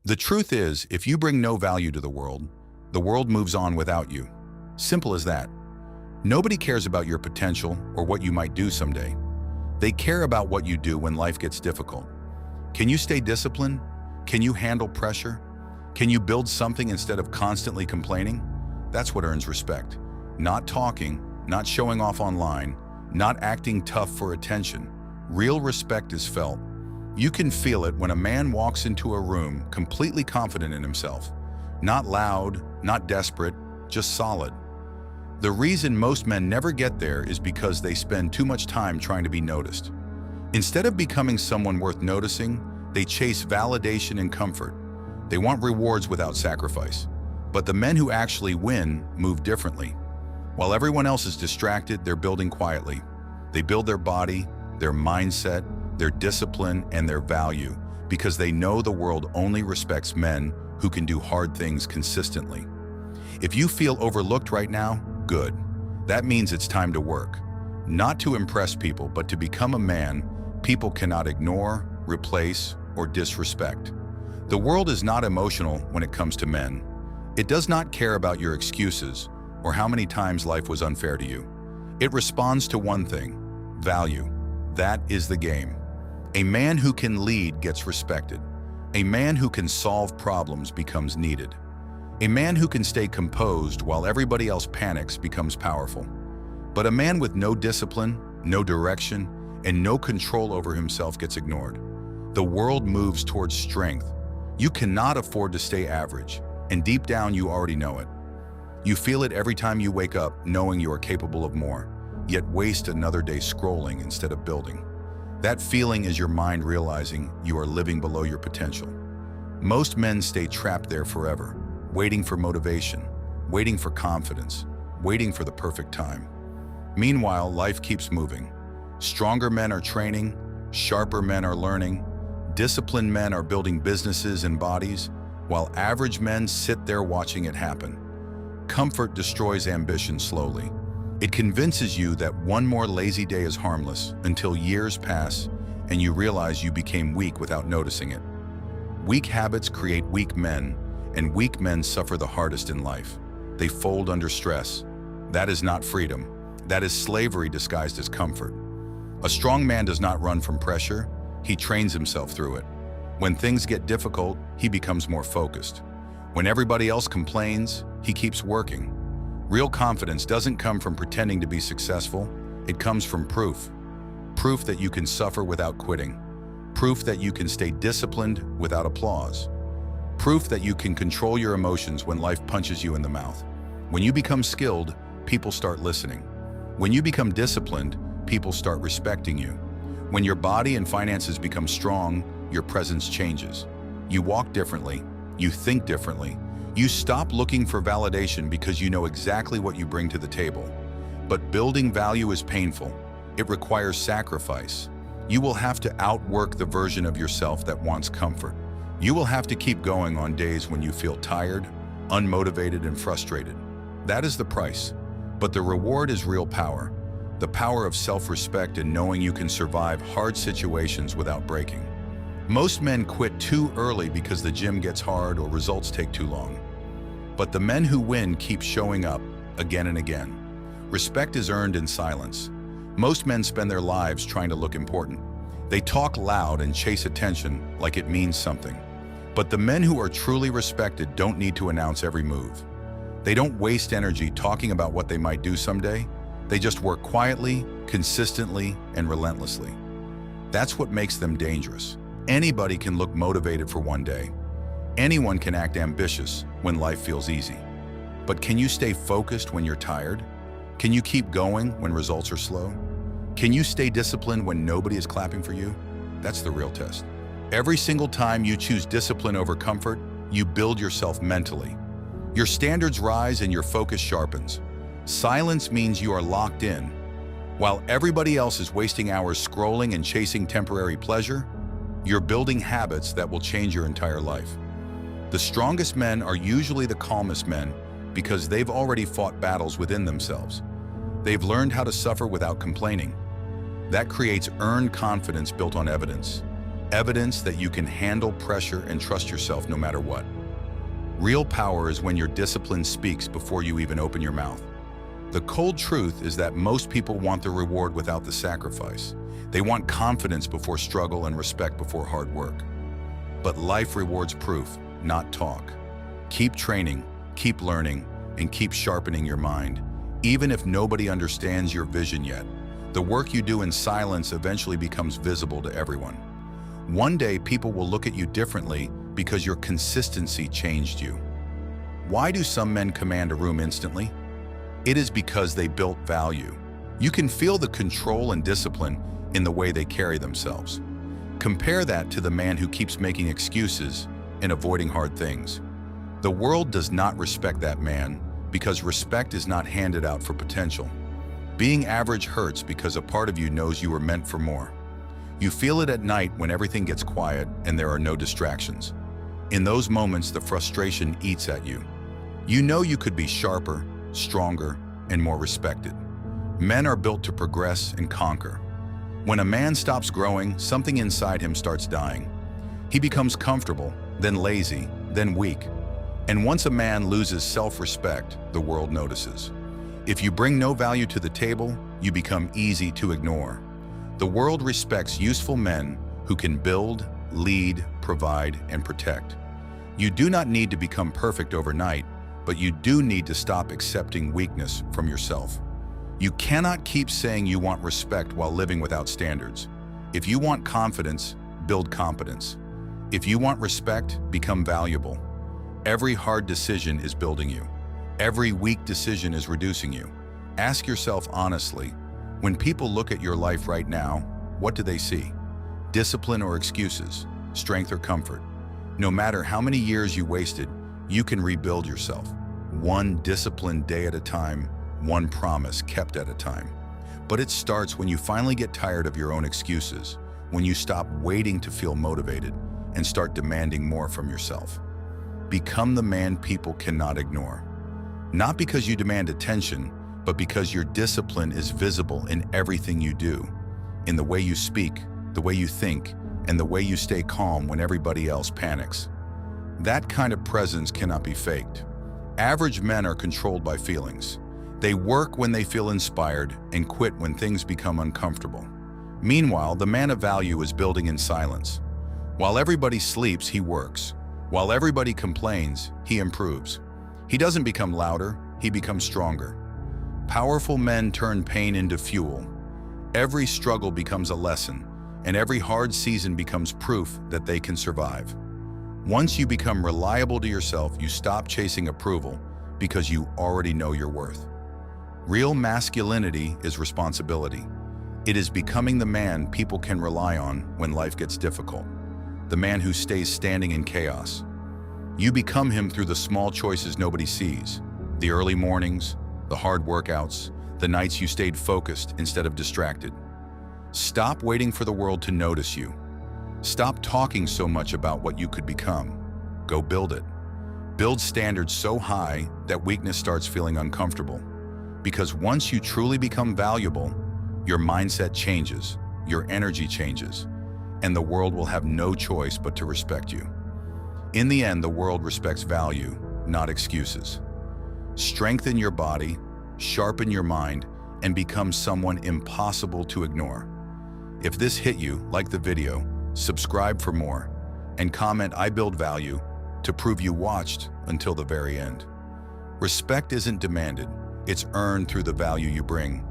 The truth is, if you bring no value to the world moves on without you. Simple as that. Nobody cares about your potential or what you might do someday. They care about what you do when life gets difficult. Can you stay disciplined? Can you handle pressure? Can you build something instead of constantly complaining? That's what earns respect. Not talking, not showing off online, not acting tough for attention. Real respect is felt. You can feel it when a man walks into a room completely confident in himself. Not loud, not desperate, just solid. The reason most men never get there is because they spend too much time trying to be noticed. Instead of becoming someone worth noticing, they chase validation and comfort. They want rewards without sacrifice. But the men who actually win move differently. While everyone else is distracted, they're building quietly. They build their body, their mindset, their discipline, and their value because they know the world only respects men who can do hard things consistently. If you feel overlooked right now, good. That means it's time to work. Not to impress people, but to become a man people cannot ignore, replace, or disrespect. The world is not emotional when it comes to men. It does not care about your excuses or how many times life was unfair to you. It responds to one thing: value. That is the game. A man who can lead gets respected. A man who can solve problems becomes needed. A man who can stay composed while everybody else panics becomes powerful. But a man with no discipline, no direction, and no control over himself gets ignored. The world moves towards strength. You cannot afford to stay average, and deep down you already know it. You feel it every time you wake up knowing you are capable of more, yet waste another day scrolling instead of building. That feeling is your mind realizing you are living below your potential. Most men stay trapped there forever, waiting for motivation, waiting for confidence, waiting for the perfect time. Meanwhile, life keeps moving. Stronger men are training, sharper men are learning, disciplined men are building businesses and bodies, while average men sit there watching it happen. Comfort destroys ambition slowly. It convinces you that one more lazy day is harmless until years pass and you realize you became weak without noticing it. Weak habits create weak men, and weak men suffer the hardest in life. They fold under stress. That is not freedom. That is slavery disguised as comfort. A strong man does not run from pressure. He trains himself through it. When things get difficult, he becomes more focused. When everybody else complains, he keeps working. Real confidence doesn't come from pretending to be successful. It comes from proof. Proof that you can suffer without quitting. Proof that you can stay disciplined without applause. Proof that you can control your emotions when life punches you in the mouth. When you become skilled, people start listening. When you become disciplined, people start respecting you. When your body and finances become strong, your presence changes. You walk differently. You think differently. You stop looking for validation because you know exactly what you bring to the table. But building value is painful. It requires sacrifice. You will have to outwork the version of yourself that wants comfort. You will have to keep going on days when you feel tired, unmotivated, and frustrated. That is the price. But the reward is real power. The power of self-respect and knowing you can survive hard situations without breaking. Most men quit too early because the gym gets hard or results take too long. But the men who win keep showing up again and again. Respect is earned in silence. Most men spend their lives trying to look important. They talk loud and chase attention like it means something. But the men who are truly respected don't need to announce every move. They don't waste energy talking about what they might do someday. They just work quietly, consistently, and relentlessly. That's what makes them dangerous. Anybody can look motivated for one day. Anyone can act ambitious when life feels easy. But can you stay focused when you're tired? Can you keep going when results are slow? Can you stay disciplined when nobody is clapping for you? That's the real test. Every single time you choose discipline over comfort, you build yourself mentally. Your standards rise and your focus sharpens. Silence means you are locked in. While everybody else is wasting hours scrolling and chasing temporary pleasure, you're building habits that will change your entire life. The strongest men are usually the calmest men because they've already fought battles within themselves. They've learned how to suffer without complaining. That creates earned confidence built on evidence. evidence that you can handle pressure and trust yourself no matter what. Real power is when your discipline speaks before you even open your mouth. The cold truth is that most people want the reward without the sacrifice. They want confidence before struggle and respect before hard work. But life rewards proof, not talk. Keep training, keep learning, and keep sharpening your mind. Even if nobody understands your vision yet, the work you do in silence eventually becomes visible to everyone. One day, people will look at you differently because your consistency changed you. Why do some men command a room instantly? It is because they built value. You can feel the control and discipline in the way they carry themselves. Compare that to the man who keeps making excuses and avoiding hard things. The world does not respect that man because respect is not handed out for potential. Being average hurts because a part of you knows you were meant for more. You feel it at night when everything gets quiet and there are no distractions. In those moments, the frustration eats at you. You know you could be sharper, stronger, and more respected. Men are built to progress and conquer. When a man stops growing, something inside him starts dying. He becomes comfortable, then lazy, then weak. And once a man loses self-respect, the world notices. If you bring no value to the table, you become easy to ignore. The world respects useful men who can build, lead, provide, and protect. You do not need to become perfect overnight, but you do need to stop accepting weakness from yourself. You cannot keep saying you want respect while living without standards. If you want confidence, build competence. If you want respect, become valuable. Every hard decision is building you. Every weak decision is reducing you. Ask yourself honestly, when people look at your life right now, what do they see? Discipline or excuses? Strength or comfort? No matter how many years you wasted, you can rebuild yourself. One disciplined day at a time, one promise kept at a time. But it starts when you finally get tired of your own excuses, when you stop waiting to feel motivated and start demanding more from yourself. Become the man people cannot ignore. Not because you demand attention, but because your discipline is visible in everything you do, in the way you speak, the way you think, and the way you stay calm when everybody else panics. That kind of presence cannot be faked. Average men are controlled by feelings. They work when they feel inspired and quit when things become uncomfortable. Meanwhile, the man of value is building in silence. While everybody sleeps, he works. While everybody complains, he improves. He doesn't become louder, he becomes stronger. Powerful men turn pain into fuel. Every struggle becomes a lesson, and every hard season becomes proof that they can survive. Once you become reliable to yourself, you stop chasing approval because you already know your worth. Real masculinity is responsibility. It is becoming the man people can rely on when life gets difficult, the man who stays standing in chaos. You become him through the small choices nobody sees, the early mornings, the hard workouts, the nights you stayed focused instead of distracted. Stop waiting for the world to notice you. Stop talking so much about what you could become. Go build it. Build standards so high that weakness starts feeling uncomfortable. Because once you truly become valuable, your mindset changes, your energy changes, and the world will have no choice but to respect you. In the end, the world respects value, not excuses. Strengthen your body, sharpen your mind, and become someone impossible to ignore. If this hit you, like the video, subscribe for more, and comment "I build value" to prove you watched until the very end. Respect isn't demanded, it's earned through the value you bring.